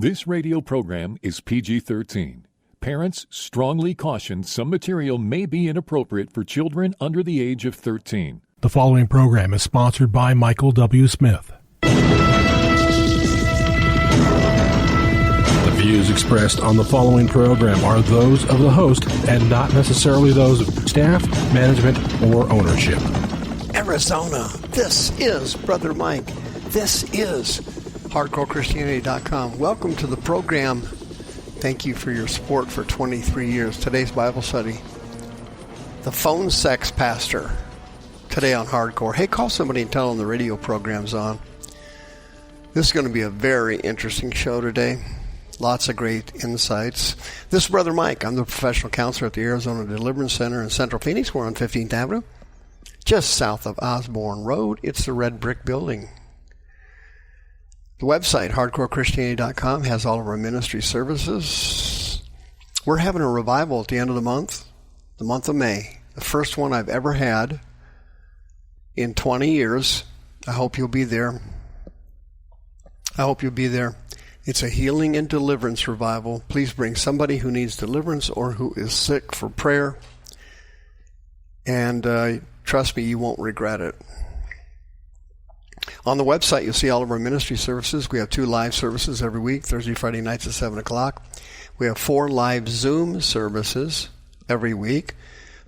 This radio program is PG-13. Parents strongly caution some material may be inappropriate for children under the age of 13. The following program is sponsored by Michael W. Smith. The views expressed on the following program are those of the host and not necessarily those of staff, management, or ownership. Arizona, this is Brother Mike. This is HardcoreChristianity.com. Welcome to the program. Thank you for your support for 23 years. Today's Bible study, the phone sex pastor, today on Hardcore. Hey, call somebody and tell them the radio program's on. This is going to be a very interesting show today. Lots of great insights. This is Brother Mike. I'm the professional counselor at the Arizona Deliverance Center in Central Phoenix. We're on 15th Avenue, just south of Osborne Road. It's the red brick building. The website, HardcoreChristianity.com, has all of our ministry services. We're having a revival at the end of the month of May. The first one I've ever had in 20 years. I hope you'll be there. It's a healing and deliverance revival. Please bring somebody who needs deliverance or who is sick for prayer. And trust me, you won't regret it. On the website, you'll see all of our ministry services. We have 2 live services every week, Thursday, Friday nights at 7 o'clock. We have 4 live Zoom services every week,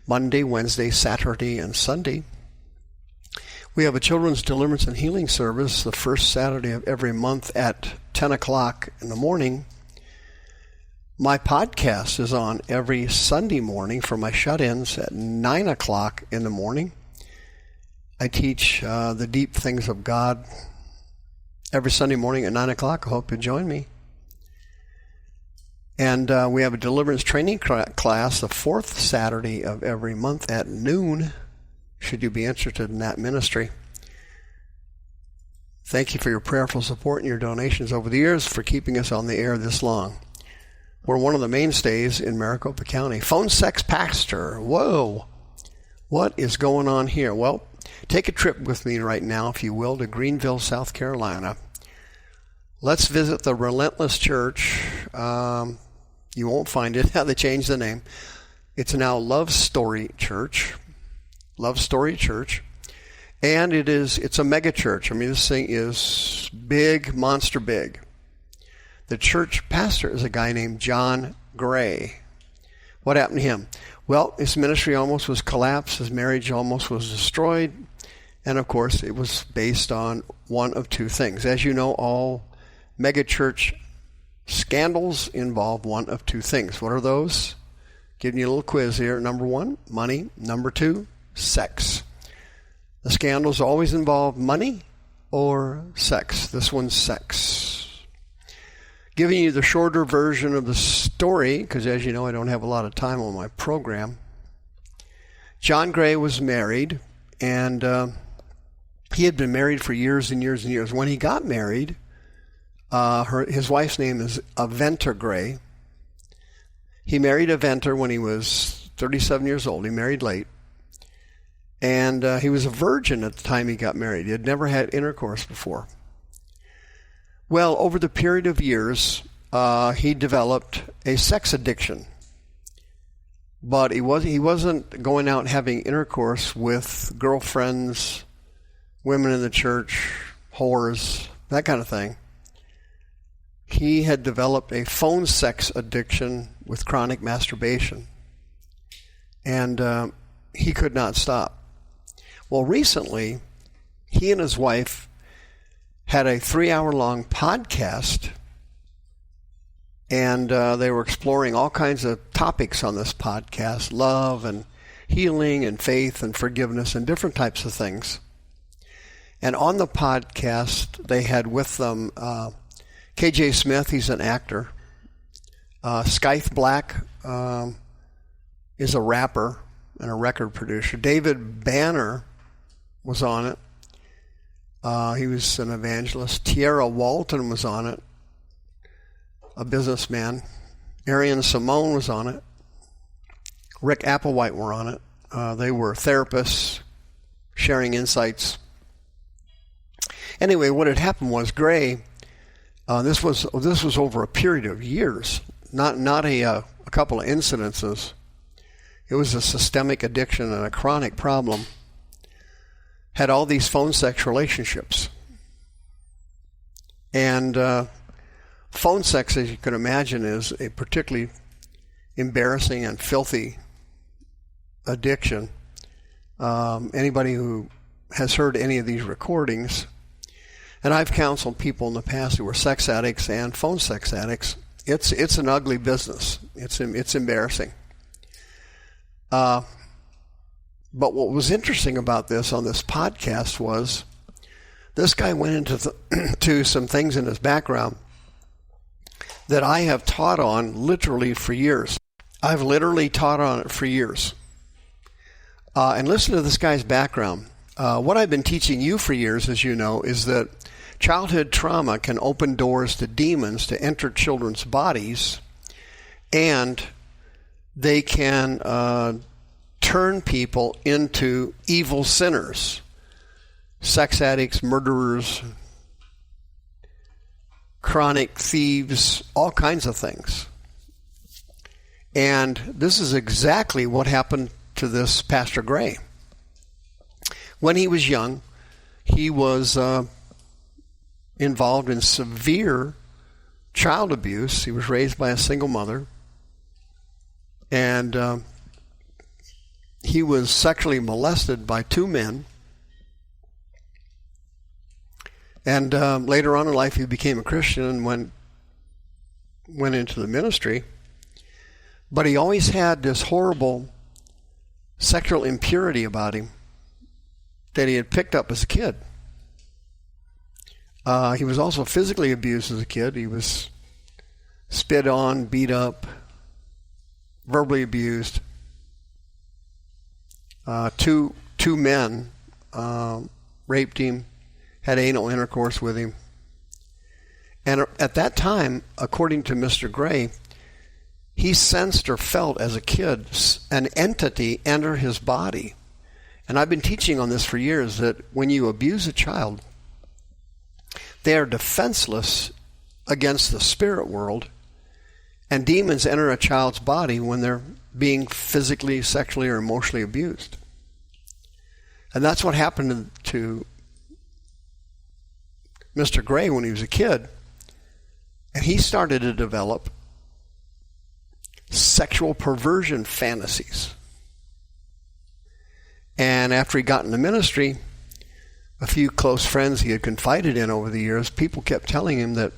Monday, Wednesday, Saturday, and Sunday. We have a children's deliverance and healing service the first Saturday of every month at 10 o'clock in the morning. My podcast is on every Sunday morning for my shut-ins at 9 o'clock in the morning. I teach the deep things of God every Sunday morning at 9 o'clock. I hope you join me. And we have a deliverance training class the 4th Saturday of every month at noon, should you be interested in that ministry. Thank you for your prayerful support and your donations over the years for keeping us on the air this long. We're one of the mainstays in Maricopa County. Phone sex pastor. Whoa. What is going on here? Well, take a trip with me right now, if you will, to Greenville, South Carolina. Let's visit the Relentless Church. You won't find it. They changed the name. It's now Love Story Church. Love Story Church. And it's a mega church. I mean, this thing is big, monster big. The church pastor is a guy named John Gray. What happened to him? Well, his ministry almost was collapsed. His marriage almost was destroyed. And, of course, it was based on one of 2 things. As you know, all megachurch scandals involve one of 2 things. What are those? Giving you a little quiz here. Number 1, money. Number 2, sex. The scandals always involve money or sex. This one's sex. Giving you the shorter version of the story, because as you know, I don't have a lot of time on my program. John Gray was married, and he had been married for years and years and years. When he got married, his wife's name is Aventer Gray. He married Aventer when he was 37 years old. He married late. And he was a virgin at the time he got married. He had never had intercourse before. Well, over the period of years, he developed a sex addiction. But he wasn't going out having intercourse with girlfriends, women in the church, whores, that kind of thing. He had developed a phone sex addiction with chronic masturbation. And he could not stop. Well, recently, he and his wife had a 3-hour-long podcast, and they were exploring all kinds of topics on this podcast, love and healing and faith and forgiveness and different types of things. And on the podcast, they had with them KJ Smith, he's an actor. Scythe Black is a rapper and a record producer. David Banner was on it. He was an evangelist. Tierra Walton was on it, a businessman. Arian Simone was on it. Rick Applewhite were on it. They were therapists sharing insights. Anyway, what had happened was Gray This was over a period of years, not a couple of incidences. It was a systemic addiction and a chronic problem. Had all these phone sex relationships. And phone sex, as you can imagine, is a particularly embarrassing and filthy addiction. Anybody who has heard any of these recordings, and I've counseled people in the past who were sex addicts and phone sex addicts, it's an ugly business. It's embarrassing. But what was interesting about this on this podcast was this guy went into to some things in his background that I have taught on literally for years. I've literally taught on it for years. And listen to this guy's background. What I've been teaching you for years, as you know, is that childhood trauma can open doors to demons to enter children's bodies, and they can turn people into evil sinners, sex addicts, murderers, chronic thieves, all kinds of things. And this is exactly what happened to this Pastor Gray. When he was young, he was involved in severe child abuse. He was raised by a single mother. And he was sexually molested by two men. And later on in life, he became a Christian and went into the ministry. But he always had this horrible sexual impurity about him that he had picked up as a kid. He was also physically abused as a kid. He was spit on, beat up, verbally abused. Two men raped him, had anal intercourse with him. And at that time, according to Mr. Gray, he sensed or felt as a kid an entity enter his body. And I've been teaching on this for years, that when you abuse a child, they are defenseless against the spirit world, and demons enter a child's body when they're being physically, sexually, or emotionally abused. And that's what happened to Mr. Gray when he was a kid. And he started to develop sexual perversion fantasies. And after he got into ministry, a few close friends he had confided in over the years, people kept telling him that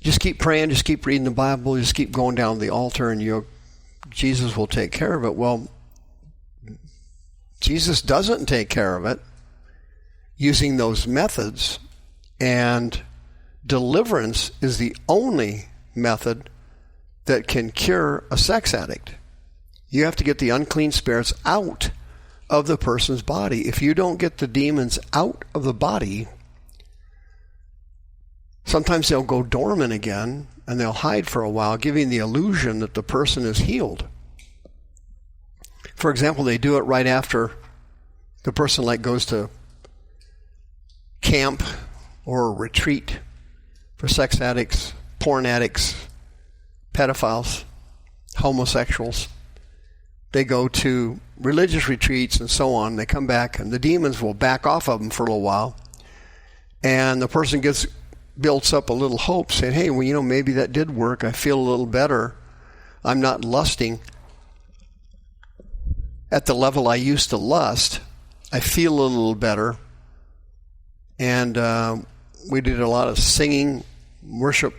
just keep praying, just keep reading the Bible, just keep going down to the altar, and Jesus will take care of it. Well, Jesus doesn't take care of it using those methods, and deliverance is the only method that can cure a sex addict. You have to get the unclean spirits out of the person's body. If you don't get the demons out of the body, sometimes they'll go dormant again and they'll hide for a while, giving the illusion that the person is healed. For example, they do it right after the person goes to camp or a retreat for sex addicts, porn addicts, pedophiles, homosexuals. They go to religious retreats and so on. They come back and the demons will back off of them for a little while. And the person builds up a little hope, saying, hey, well, maybe that did work. I feel a little better. I'm not lusting at the level I used to lust. I feel a little better. And we did a lot of singing, worship,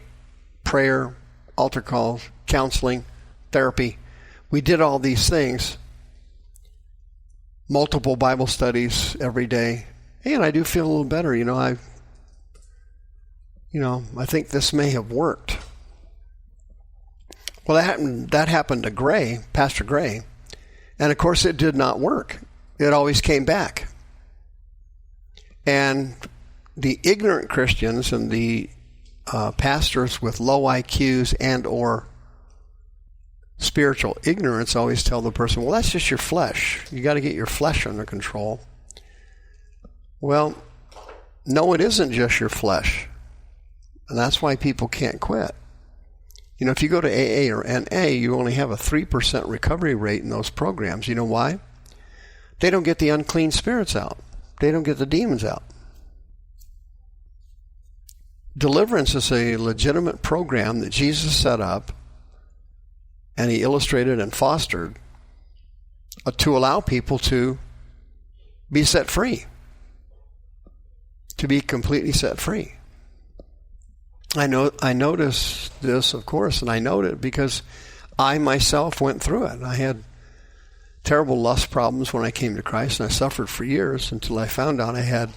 prayer, altar calls, counseling, therapy. We did all these things, multiple Bible studies every day. And I do feel a little better. I think this may have worked. Well, that happened to Gray, Pastor Gray. And of course it did not work. It always came back. And the ignorant Christians and the pastors with low IQs and or spiritual ignorance always tell the person, well, that's just your flesh. You got to get your flesh under control. Well, no, it isn't just your flesh. And that's why people can't quit. You know, if you go to AA or NA, you only have a 3% recovery rate in those programs. You know why? They don't get the unclean spirits out. They don't get the demons out. Deliverance is a legitimate program that Jesus set up, and he illustrated and fostered to allow people to be set free, to be completely set free. I noticed this, of course, and I noted it because I myself went through it. I had terrible lust problems when I came to Christ, and I suffered for years until I found out I had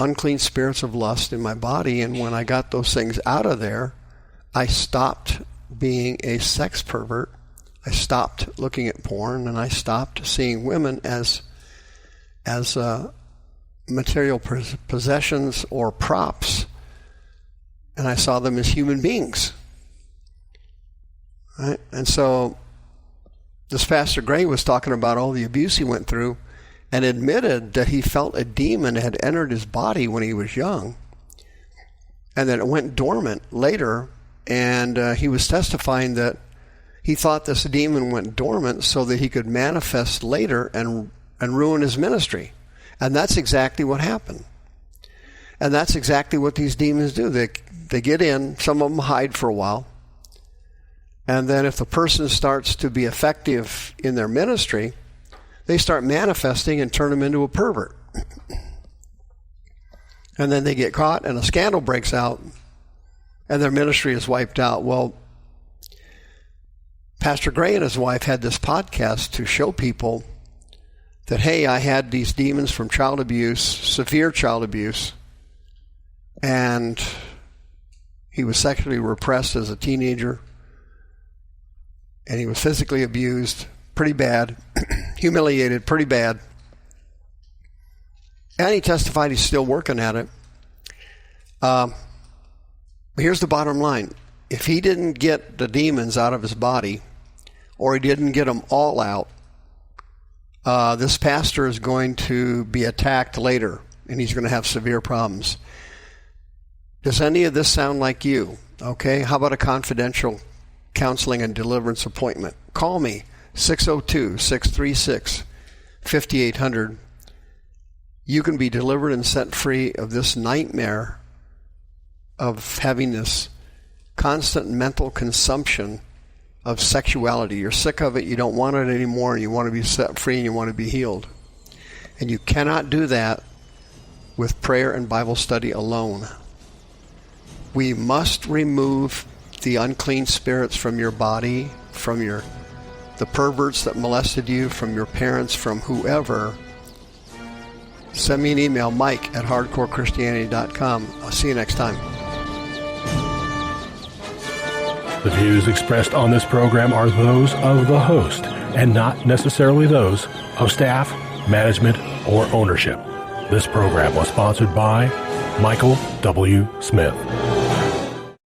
unclean spirits of lust in my body. And when I got those things out of there, I stopped being a sex pervert. I stopped looking at porn, and I stopped seeing women as material possessions or props. And I saw them as human beings. Right? And so this Pastor Gray was talking about all the abuse he went through and admitted that he felt a demon had entered his body when he was young, and that it went dormant later. And he was testifying that he thought this demon went dormant so that he could manifest later and ruin his ministry. And that's exactly what happened. And that's exactly what these demons do. They get in, some of them hide for a while, and then if the person starts to be effective in their ministry, they start manifesting and turn them into a pervert. And then they get caught and a scandal breaks out and their ministry is wiped out. Well, Pastor Gray and his wife had this podcast to show people that, hey, I had these demons from child abuse, severe child abuse, and he was sexually repressed as a teenager, and he was physically abused pretty bad, humiliated pretty bad. And he testified he's still working at it. Here's the bottom line. If he didn't get the demons out of his body, or he didn't get them all out, this pastor is going to be attacked later, and he's going to have severe problems. Does any of this sound like you? Okay, how about a confidential counseling and deliverance appointment? Call me, 602-636-5800. You can be delivered and set free of this nightmare of having this constant mental consumption of sexuality. You're sick of it, you don't want it anymore, and you want to be set free and you want to be healed. And you cannot do that with prayer and Bible study alone. We must remove the unclean spirits from your body, from the perverts that molested you, from your parents, from whoever. Send me an email, mike@hardcorechristianity.com. I'll see you next time. The views expressed on this program are those of the host and not necessarily those of staff, management, or ownership. This program was sponsored by Michael W. Smith.